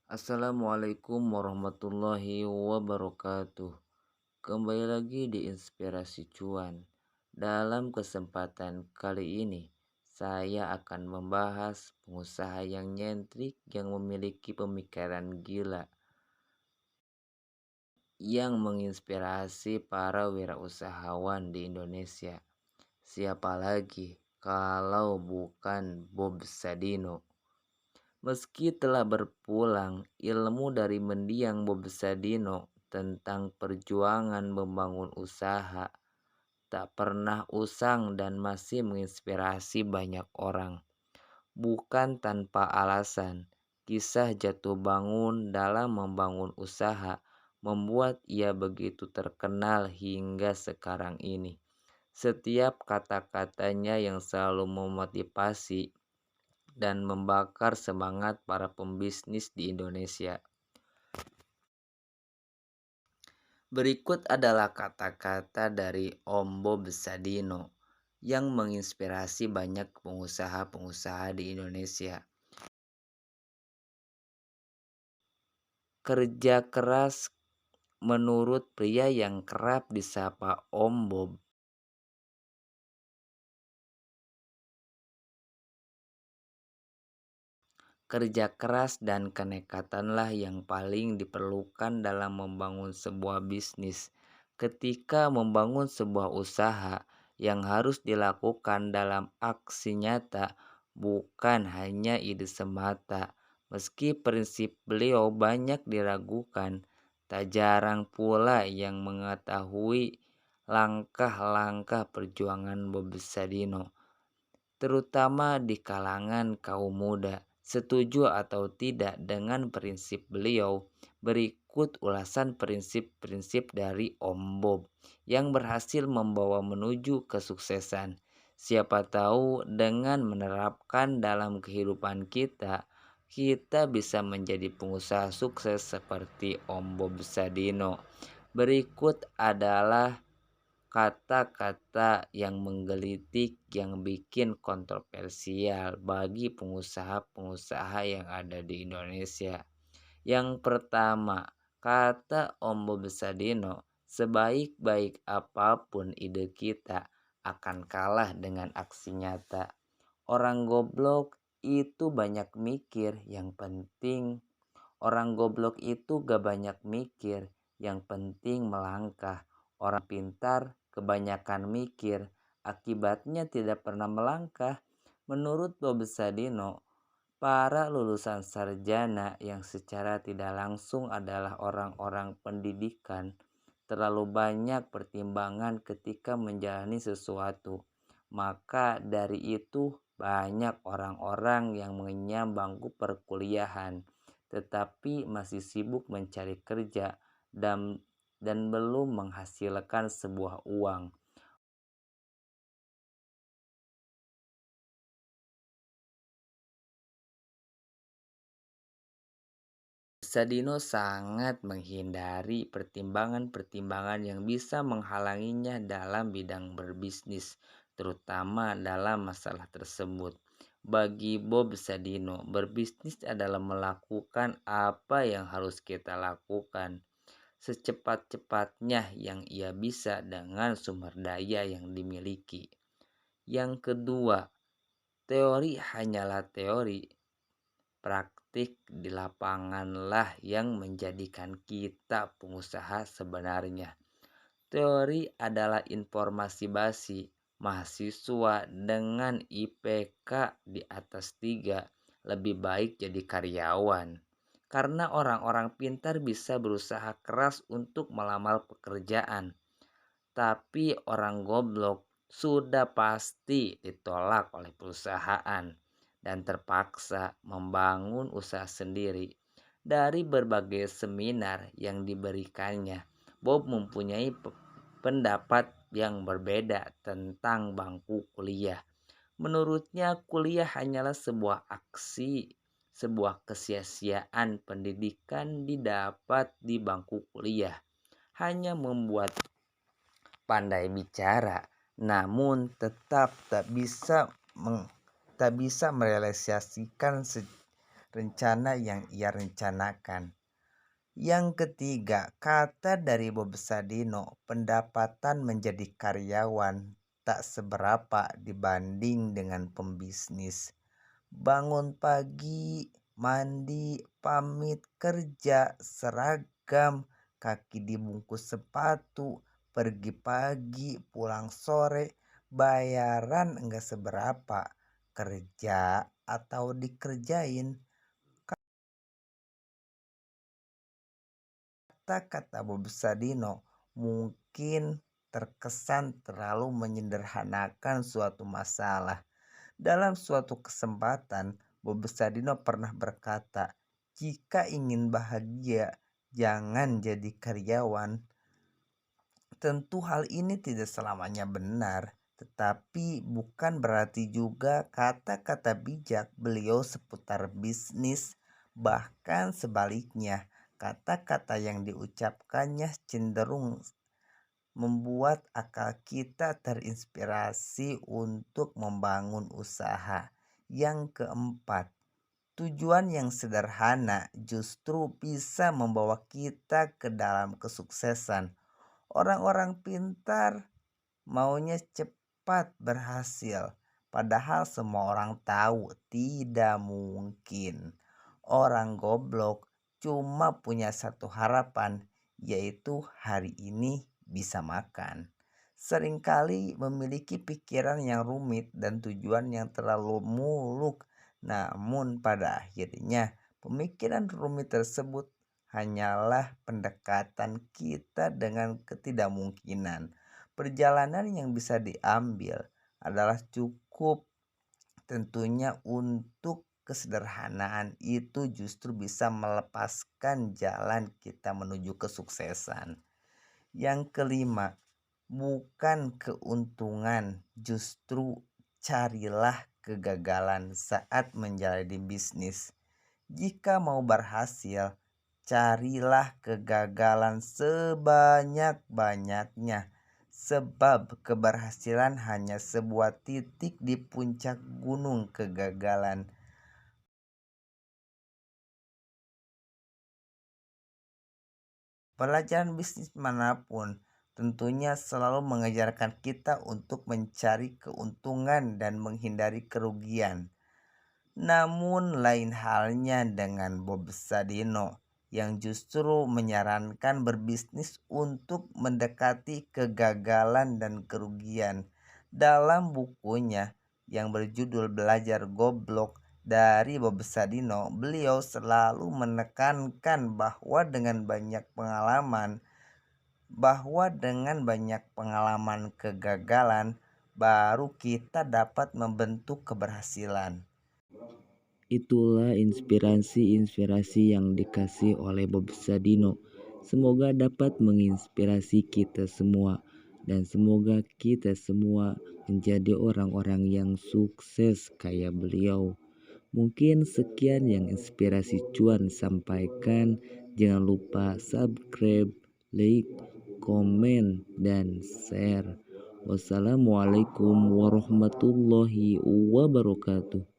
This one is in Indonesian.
Assalamualaikum warahmatullahi wabarakatuh. Kembali lagi di Inspirasi Cuan. Dalam kesempatan kali ini, saya akan membahas pengusaha yang nyentrik yang memiliki pemikiran gila yang menginspirasi para wirausahawan di Indonesia. Siapa lagi kalau bukan Bob Sadino? Meski telah berpulang ilmu dari mendiang Bob Sadino tentang perjuangan membangun usaha, tak pernah usang dan masih menginspirasi banyak orang. Bukan tanpa alasan, kisah jatuh bangun dalam membangun usaha membuat ia begitu terkenal hingga sekarang ini. Setiap kata-katanya yang selalu memotivasi dan membakar semangat para pembisnis di Indonesia. Berikut adalah kata-kata dari Om Bob Sadino yang menginspirasi banyak pengusaha-pengusaha di Indonesia. Kerja keras menurut pria yang kerap disapa Om Bob. Kerja keras dan kenekatanlah yang paling diperlukan dalam membangun sebuah bisnis. Ketika membangun sebuah usaha yang harus dilakukan dalam aksi nyata, bukan hanya ide semata. Meski prinsip beliau banyak diragukan, tak jarang pula yang mengetahui langkah-langkah perjuangan Bob Sadino, terutama di kalangan kaum muda. Setuju atau tidak dengan prinsip beliau? Berikut ulasan prinsip-prinsip dari Om Bob yang berhasil membawa menuju kesuksesan. Siapa tahu dengan menerapkan dalam kehidupan kita, kita bisa menjadi pengusaha sukses seperti Om Bob Sadino. Berikut adalah kata-kata yang menggelitik yang bikin kontroversial bagi pengusaha-pengusaha yang ada di Indonesia. Yang pertama, kata Om Bob Sadino, sebaik-baik apapun ide kita akan kalah dengan aksi nyata. Orang goblok itu banyak mikir, yang penting orang goblok itu gak banyak mikir, yang penting melangkah. Orang pintar kebanyakan mikir, akibatnya tidak pernah melangkah. Menurut Bob Sadino, para lulusan sarjana yang secara tidak langsung adalah orang-orang pendidikan terlalu banyak pertimbangan ketika menjalani sesuatu. Maka dari itu banyak orang-orang yang mengenyam bangku perkuliahan tetapi masih sibuk mencari kerja dan belum menghasilkan sebuah uang. Sadino sangat menghindari pertimbangan-pertimbangan yang bisa menghalanginya dalam bidang berbisnis, terutama dalam masalah tersebut. Bagi Bob Sadino, berbisnis adalah melakukan apa yang harus kita lakukan secepat-cepatnya yang ia bisa dengan sumber daya yang dimiliki. Yang kedua, teori hanyalah teori. Praktik di lapanganlah yang menjadikan kita pengusaha sebenarnya. Teori adalah informasi basi. Mahasiswa dengan IPK di atas 3 lebih baik jadi karyawan. Karena orang-orang pintar bisa berusaha keras untuk melamar pekerjaan. Tapi orang goblok sudah pasti ditolak oleh perusahaan dan terpaksa membangun usaha sendiri. Dari berbagai seminar yang diberikannya, Bob mempunyai pendapat yang berbeda tentang bangku kuliah. Menurutnya kuliah hanyalah sebuah aksi, sebuah kesia-siaan. Pendidikan didapat di bangku kuliah hanya membuat pandai bicara, namun tetap tak bisa merealisasikan rencana yang ia rencanakan. Yang ketiga, kata dari Bob Sadino, pendapatan menjadi karyawan tak seberapa dibanding dengan pembisnis. Bangun pagi, mandi, pamit kerja, seragam, kaki dibungkus sepatu, pergi pagi, pulang sore, bayaran enggak seberapa, kerja atau dikerjain. Kata-kata Bob Sadino mungkin terkesan terlalu menyederhanakan suatu masalah. Dalam suatu kesempatan, Bob Sadino pernah berkata, "Jika ingin bahagia, jangan jadi karyawan." Tentu hal ini tidak selamanya benar, tetapi bukan berarti juga kata-kata bijak beliau seputar bisnis. Bahkan sebaliknya, kata-kata yang diucapkannya cenderung membuat akal kita terinspirasi untuk membangun usaha. Yang keempat, tujuan yang sederhana justru bisa membawa kita ke dalam kesuksesan. Orang-orang pintar maunya cepat berhasil, padahal semua orang tahu tidak mungkin. Orang goblok cuma punya satu harapan, yaitu hari ini bisa makan. Seringkali memiliki pikiran yang rumit dan tujuan yang terlalu muluk, namun pada akhirnya pemikiran rumit tersebut hanyalah pendekatan kita dengan ketidakmungkinan. Perjalanan yang bisa diambil adalah cukup tentunya untuk kesederhanaan itu justru bisa melepaskan jalan kita menuju kesuksesan. Yang kelima, bukan keuntungan, justru carilah kegagalan saat menjalani bisnis. Jika mau berhasil, carilah kegagalan sebanyak-banyaknya, sebab keberhasilan hanya sebuah titik di puncak gunung kegagalan. Pelajaran bisnis manapun tentunya selalu mengajarkan kita untuk mencari keuntungan dan menghindari kerugian. Namun lain halnya dengan Bob Sadino yang justru menyarankan berbisnis untuk mendekati kegagalan dan kerugian. Dalam bukunya yang berjudul Belajar Goblok dari Bob Sadino, beliau selalu menekankan bahwa dengan banyak pengalaman kegagalan baru kita dapat membentuk keberhasilan. Itulah inspirasi-inspirasi yang dikasih oleh Bob Sadino. Semoga dapat menginspirasi kita semua dan semoga kita semua menjadi orang-orang yang sukses kayak beliau. Mungkin sekian yang inspirasi cuan sampaikan. Jangan lupa subscribe, like, komen, dan share. Wassalamualaikum warahmatullahi wabarakatuh.